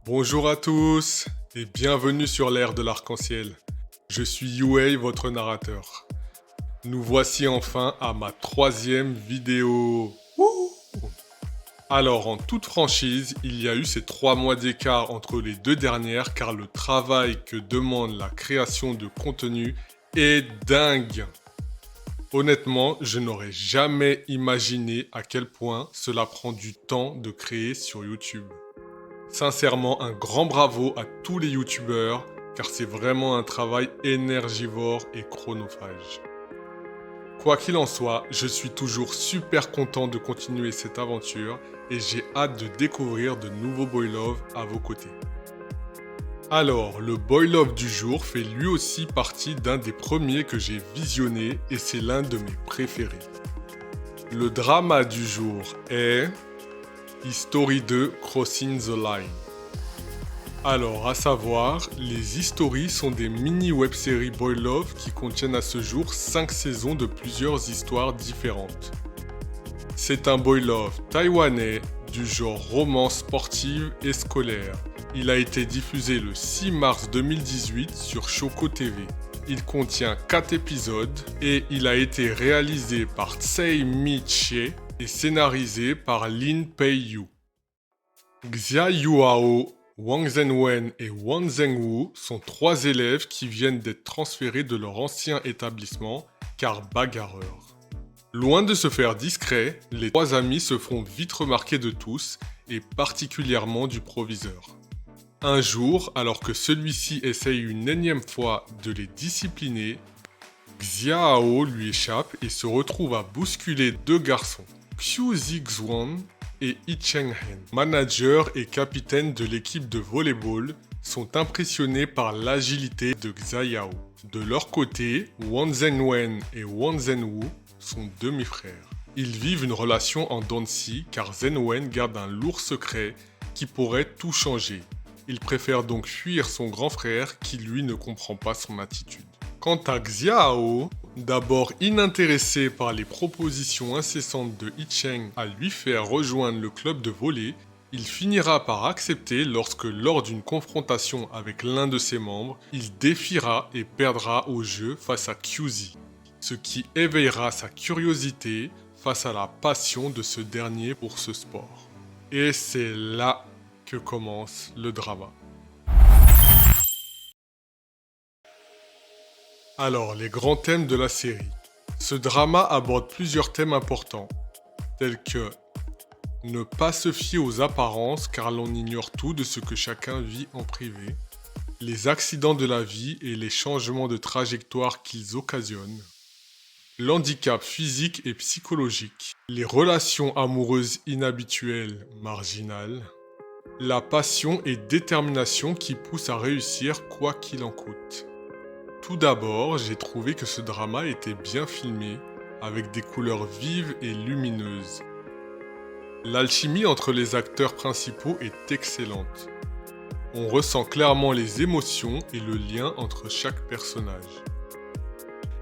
Bonjour à tous et bienvenue sur l'ère de l'arc-en-ciel. Je suis Yuei, votre narrateur. Nous voici enfin à ma 3e vidéo. Wouh! Alors, en toute franchise, il y a eu ces 3 mois d'écart entre les 2 dernières car le travail que demande la création de contenu est dingue. Honnêtement, je n'aurais jamais imaginé à quel point cela prend du temps de créer sur YouTube. Sincèrement, un grand bravo à tous les youtubeurs, car c'est vraiment un travail énergivore et chronophage. Quoi qu'il en soit, je suis toujours super content de continuer cette aventure et j'ai hâte de découvrir de nouveaux Boy Love à vos côtés. Alors, le Boy Love du jour fait lui aussi partie d'un des premiers que j'ai visionné et c'est l'un de mes préférés. Le drama du jour est History 2 Crossing the Line. Alors, à savoir, les History sont des mini web-séries Boy Love qui contiennent à ce jour 5 saisons de plusieurs histoires différentes. C'est un Boy Love taïwanais du genre romance sportive et scolaire. Il a été diffusé le 6 mars 2018 sur Shoko TV. Il contient 4 épisodes et il a été réalisé par Tsei Mi-chie et scénarisé par Lin Pei-yu. Xia Yuao, Wang Zhenwen et Wang Zhengwu sont 3 élèves qui viennent d'être transférés de leur ancien établissement car bagarreurs. Loin de se faire discret, les 3 amis se font vite remarquer de tous et particulièrement du proviseur. Un jour, alors que celui-ci essaye une énième fois de les discipliner, Xiao lui échappe et se retrouve à bousculer 2 garçons, Xiu Zixuan et Yi Chenghen. Manager et capitaine de l'équipe de volleyball sont impressionnés par l'agilité de Xiao. De leur côté, Wang Zhenwen et Wang Zhenwu sont demi-frères. Ils vivent une relation en dents de scie car Zhenwen garde un lourd secret qui pourrait tout changer. Il préfère donc fuir son grand frère qui lui ne comprend pas son attitude. Quant à Xiao, d'abord inintéressé par les propositions incessantes de Yi Cheng à lui faire rejoindre le club de volley, il finira par accepter lorsque lors d'une confrontation avec l'un de ses membres, il défiera et perdra au jeu face à QZ, ce qui éveillera sa curiosité face à la passion de ce dernier pour ce sport. Et c'est là que commence le drama. Alors, les grands thèmes de la série. Ce drama aborde plusieurs thèmes importants, tels que ne pas se fier aux apparences car l'on ignore tout de ce que chacun vit en privé, les accidents de la vie et les changements de trajectoire qu'ils occasionnent, l'handicap physique et psychologique, les relations amoureuses inhabituelles, marginales, la passion et détermination qui poussent à réussir quoi qu'il en coûte. Tout d'abord, j'ai trouvé que ce drama était bien filmé, avec des couleurs vives et lumineuses. L'alchimie entre les acteurs principaux est excellente. On ressent clairement les émotions et le lien entre chaque personnage.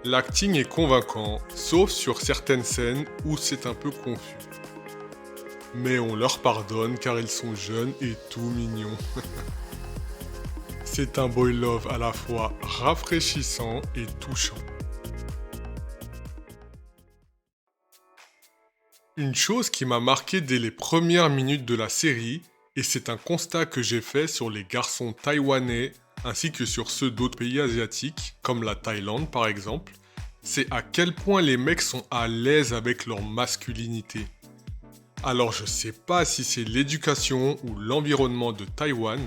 L'acting est convaincant, sauf sur certaines scènes où c'est un peu confus. Mais on leur pardonne car ils sont jeunes et tout mignons. C'est un boy love à la fois rafraîchissant et touchant. Une chose qui m'a marqué dès les premières minutes de la série, et c'est un constat que j'ai fait sur les garçons taïwanais ainsi que sur ceux d'autres pays asiatiques, comme la Thaïlande par exemple, c'est à quel point les mecs sont à l'aise avec leur masculinité. Alors je sais pas si c'est l'éducation ou l'environnement de Taïwan,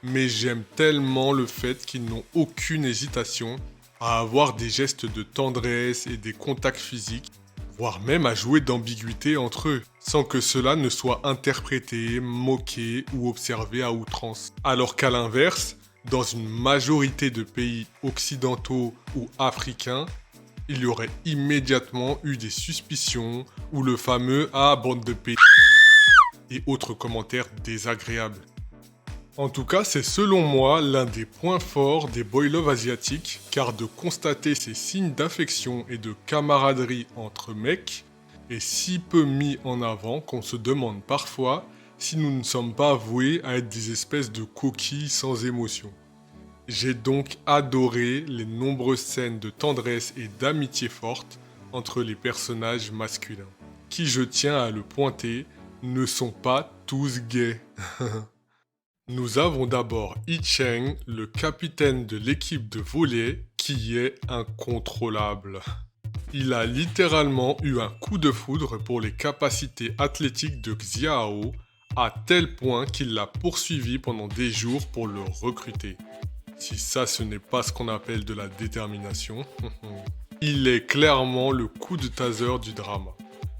mais j'aime tellement le fait qu'ils n'ont aucune hésitation à avoir des gestes de tendresse et des contacts physiques, voire même à jouer d'ambiguïté entre eux, sans que cela ne soit interprété, moqué ou observé à outrance. Alors qu'à l'inverse, dans une majorité de pays occidentaux ou africains, il y aurait immédiatement eu des suspicions ou le fameux « Ah, bande de p*** » et autres commentaires désagréables. En tout cas, c'est selon moi l'un des points forts des boy love asiatiques, car de constater ces signes d'affection et de camaraderie entre mecs est si peu mis en avant qu'on se demande parfois si nous ne sommes pas voués à être des espèces de coquilles sans émotion. J'ai donc adoré les nombreuses scènes de tendresse et d'amitié forte entre les personnages masculins, qui, je tiens à le pointer, ne sont pas tous gays. Nous avons d'abord Yi-Cheng, le capitaine de l'équipe de volley, qui est incontrôlable. Il a littéralement eu un coup de foudre pour les capacités athlétiques de Xiao, à tel point qu'il l'a poursuivi pendant des jours pour le recruter. Si ça, ce n'est pas ce qu'on appelle de la détermination. Il est clairement le coup de taser du drama.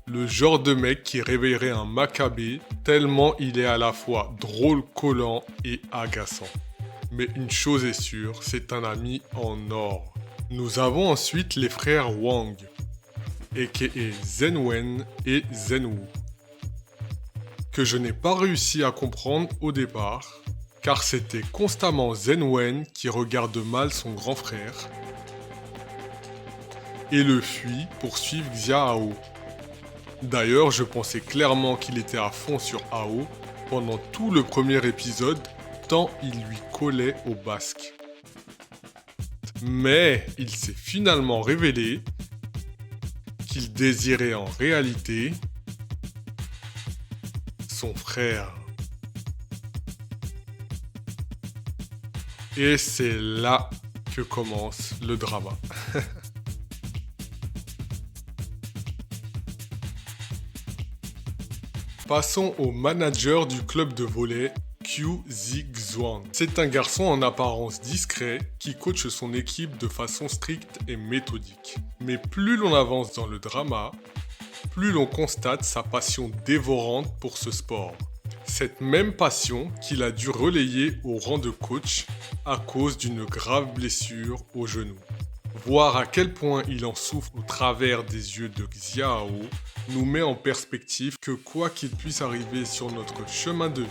Le genre de mec qui réveillerait un Maccabée tellement il est à la fois drôle, collant et agaçant. Mais une chose est sûre, c'est un ami en or. Nous avons ensuite les frères Wang, a.k.a. Zenwen et Zenwu, que je n'ai pas réussi à comprendre au départ, car c'était constamment Zenwen qui regarde mal son grand frère et le fuit pour suivre Xiao. D'ailleurs, je pensais clairement qu'il était à fond sur Ao pendant tout le premier épisode, tant il lui collait au basque. Mais il s'est finalement révélé qu'il désirait en réalité son frère. Et c'est là que commence le drama. Passons au manager du club de volley, Qiu Zixuan. C'est un garçon en apparence discret qui coache son équipe de façon stricte et méthodique. Mais plus l'on avance dans le drama, plus l'on constate sa passion dévorante pour ce sport. Cette même passion qu'il a dû relayer au rang de coach à cause d'une grave blessure au genou. Voir à quel point il en souffre au travers des yeux de Xiao nous met en perspective que quoi qu'il puisse arriver sur notre chemin de vie,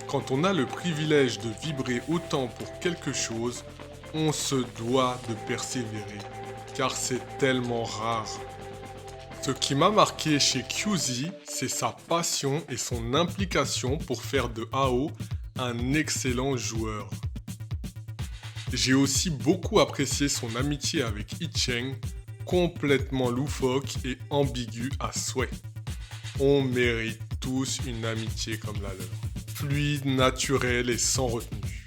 quand on a le privilège de vibrer autant pour quelque chose, on se doit de persévérer, car c'est tellement rare. Ce qui m'a marqué chez QZ, c'est sa passion et son implication pour faire de Ao un excellent joueur. J'ai aussi beaucoup apprécié son amitié avec Yi-Cheng, complètement loufoque et ambigu à souhait. On mérite tous une amitié comme la leur, fluide, naturelle et sans retenue.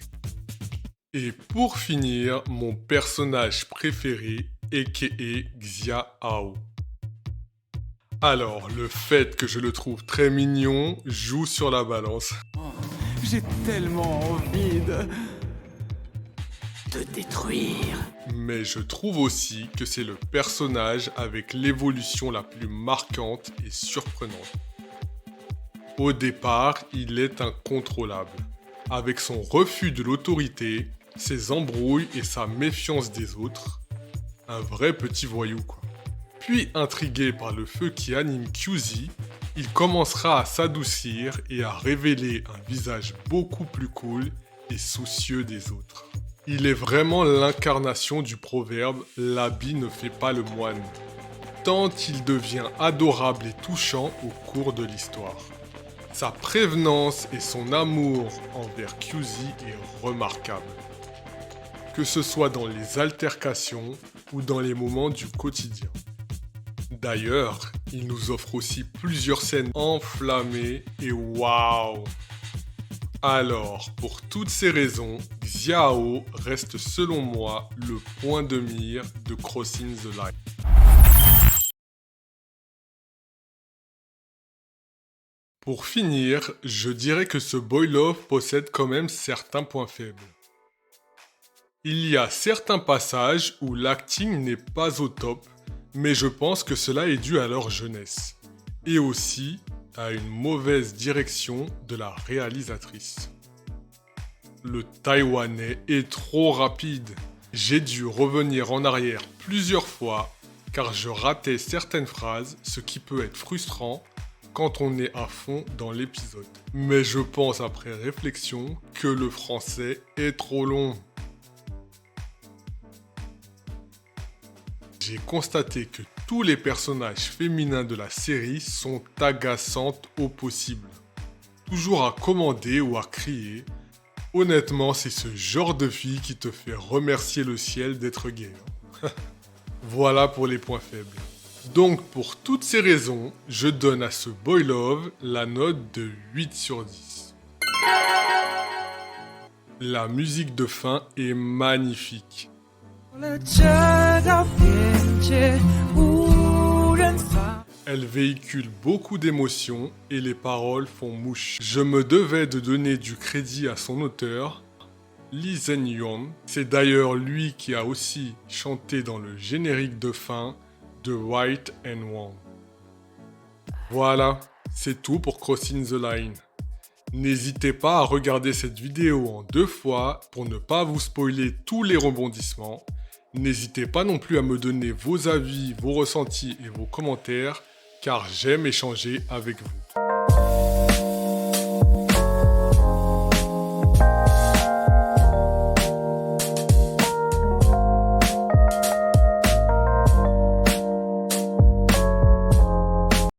Et pour finir, mon personnage préféré, a.k.a. Xiao. Alors, le fait que je le trouve très mignon joue sur la balance. Oh, j'ai tellement envie de détruire. Mais je trouve aussi que c'est le personnage avec l'évolution la plus marquante et surprenante. Au départ, il est incontrôlable. Avec son refus de l'autorité, ses embrouilles et sa méfiance des autres, un vrai petit voyou quoi. Puis intrigué par le feu qui anime QZ, il commencera à s'adoucir et à révéler un visage beaucoup plus cool et soucieux des autres. Il est vraiment l'incarnation du proverbe « l'habit ne fait pas le moine », tant il devient adorable et touchant au cours de l'histoire. Sa prévenance et son amour envers QZ est remarquable. Que ce soit dans les altercations ou dans les moments du quotidien. D'ailleurs, il nous offre aussi plusieurs scènes enflammées et waouh! Alors, pour toutes ces raisons, Xiao reste selon moi le point de mire de Crossing the Line. Pour finir, je dirais que ce boy love possède quand même certains points faibles. Il y a certains passages où l'acting n'est pas au top, mais je pense que cela est dû à leur jeunesse. Et aussi à une mauvaise direction de la réalisatrice. Le Taïwanais est trop rapide. J'ai dû revenir en arrière plusieurs fois car je ratais certaines phrases, ce qui peut être frustrant quand on est à fond dans l'épisode. Mais je pense après réflexion que le français est trop long. J'ai constaté que tous les personnages féminins de la série sont agaçantes au possible. toujours à commander ou à crier. Honnêtement, c'est ce genre de fille qui te fait remercier le ciel d'être gay. Voilà pour les points faibles. Donc pour toutes ces raisons, je donne à ce boy love la note de 8 sur 10. La musique de fin est magnifique. Elle véhicule beaucoup d'émotions et les paroles font mouche. Je me devais de donner du crédit à son auteur, Lee Zen-yeon. C'est d'ailleurs lui qui a aussi chanté dans le générique de fin de Right and Wrong. Voilà, c'est tout pour Crossing the Line. N'hésitez pas à regarder cette vidéo en 2 fois pour ne pas vous spoiler tous les rebondissements. N'hésitez pas non plus à me donner vos avis, vos ressentis et vos commentaires, car j'aime échanger avec vous.